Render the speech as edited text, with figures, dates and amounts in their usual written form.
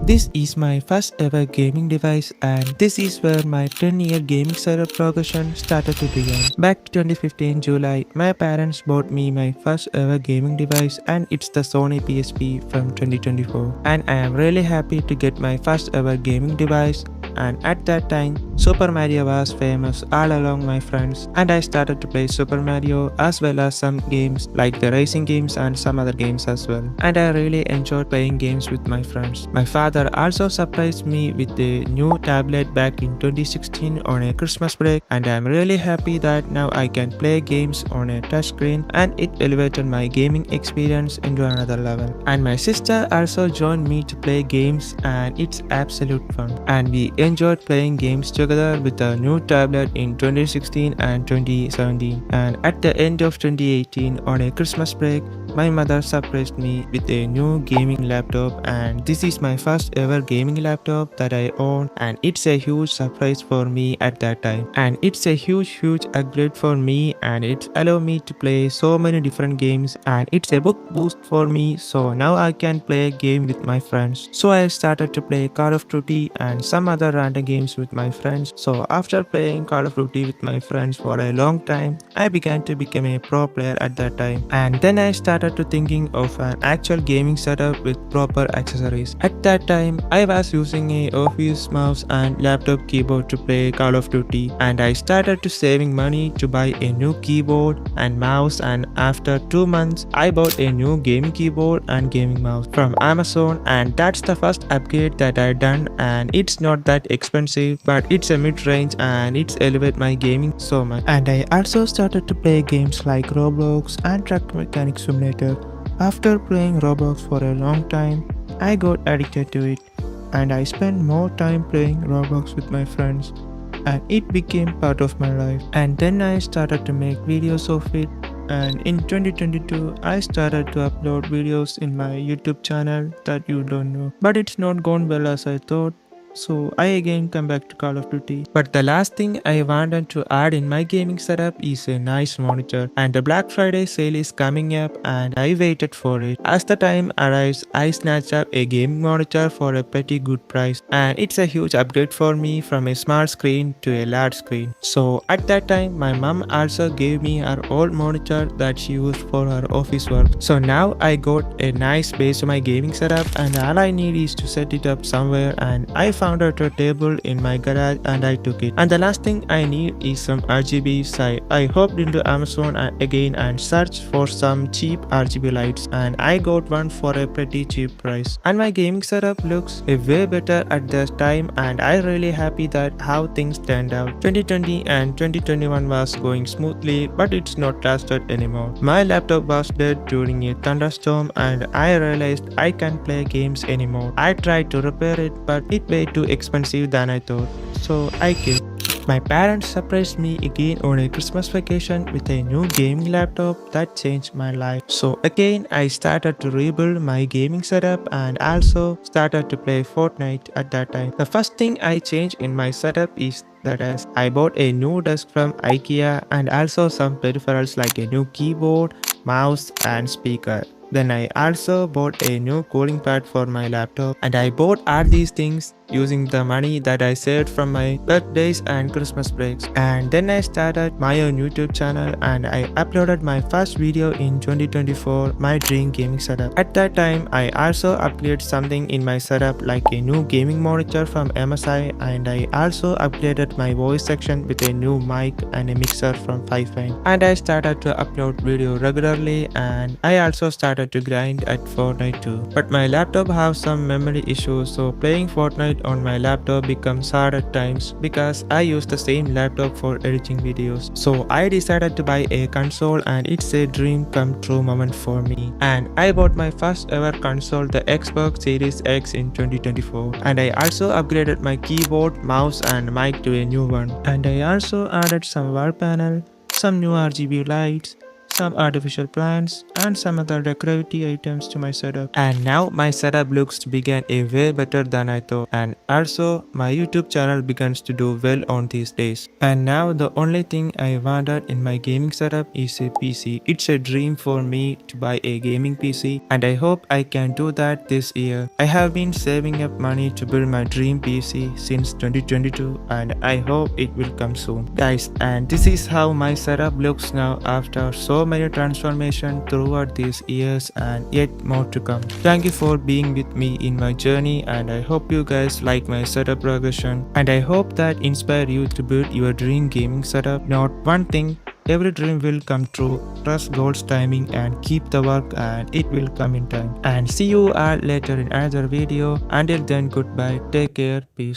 This is my first ever gaming device and this is where my 10-year gaming setup progression started to begin. Back to 2015 July, my parents bought me my first ever gaming device and it's the Sony PSP from 2024. And I am really happy to get my first ever gaming device, and at that time Super Mario was famous all along my friends and I started to play Super Mario as well as some games like the racing games and some other games as well. And I really enjoyed playing games with my friends. My father also surprised me with a new tablet back in 2016 on a Christmas break, and I am really happy that now I can play games on a touchscreen and it elevated my gaming experience into another level. And my sister also joined me to play games and it's absolute fun. And we enjoyed playing games together with a new tablet in 2016 and 2017. And at the end of 2018 on a Christmas break, my mother surprised me with a new gaming laptop, and this is my first ever gaming laptop that I own, and it's a huge surprise for me at that time. And it's a huge upgrade for me, and it's allowed me to play so many different games, and it's a book boost for me, so now I can play a game with my friends. So I started to play Call of Duty and some other random games with my friends. So after playing Call of Duty with my friends for a long time, I began to become a pro player at that time. And then I started to thinking of an actual gaming setup with proper accessories. At that time, I was using a office mouse and laptop keyboard to play Call of Duty, and I started to saving money to buy a new keyboard and mouse, and after 2 months, I bought a new gaming keyboard and gaming mouse from Amazon, and that's the first upgrade that I done, and it's not that expensive but it's a mid-range and it's elevate my gaming so much. And I also started to play games like Roblox and Truck Mechanic Simulator. After playing Roblox for a long time, I got addicted to it and I spent more time playing Roblox with my friends, and it became part of my life. And then I started to make videos of it, and in 2022 I started to upload videos in my YouTube channel that you don't know, but it's not gone well as I thought. So I again come back to Call of Duty. But the last thing I wanted to add in my gaming setup is a nice monitor, and the Black Friday sale is coming up and I waited for it. As the time arrives, I snatched up a gaming monitor for a pretty good price, and it's a huge upgrade for me from a small screen to a large screen. So at that time my mom also gave me her old monitor that she used for her office work. So now I got a nice base to my gaming setup, and all I need is to set it up somewhere, and I found out a table in my garage and I took it. And the last thing I need is some RGB. So I hopped into Amazon again and searched for some cheap RGB lights, and I got one for a pretty cheap price. And my gaming setup looks way better at this time, and I really happy that how things turned out. 2020 and 2021 was going smoothly, but it's not lasted anymore. My laptop was dead during a thunderstorm and I realized I can't play games anymore. I tried to repair it, but it way too expensive than I thought, so I quit. My parents surprised me again on a Christmas vacation with a new gaming laptop that changed my life. So again I started to rebuild my gaming setup and also started to play Fortnite at that time. The first thing I changed in my setup is that as I bought a new desk from IKEA and also some peripherals like a new keyboard, mouse and speaker. Then I also bought a new cooling pad for my laptop, and I bought all these things using the money that I saved from my birthdays and Christmas breaks. And then I started my own YouTube channel and I uploaded my first video in 2024, my dream gaming setup. At that time I also upgraded something in my setup like a new gaming monitor from MSI, and I also upgraded my voice section with a new mic and a mixer from 5Fine. And I started to upload video regularly, and I also started to grind at Fortnite too. But my laptop have some memory issues, so playing Fortnite on my laptop becomes hard at times because I use the same laptop for editing videos. So I decided to buy a console, and it's a dream come true moment for me. And I bought my first ever console, the Xbox Series X in 2024. And I also upgraded my keyboard, mouse and mic to a new one. And I also added some wall panel, some new RGB lights, some artificial plants, and some other decorative items to my setup. And now my setup looks to begin a way better than I thought. And also my YouTube channel begins to do well on these days. And now the only thing I wanted in my gaming setup is a PC. It's a dream for me to buy a gaming PC and I hope I can do that this year. I have been saving up money to build my dream PC since 2022 and I hope it will come soon. Guys, and this is how my setup looks now after so many transformations throughout these years and yet more to come. Thank you for being with me in my journey and I hope you guys like my setup progression and I hope that inspire you to build your dream gaming setup. Not one thing, every dream will come true. Trust God's timing and keep the work and it will come in time. And see you all later in another video. Until then, goodbye, take care, peace.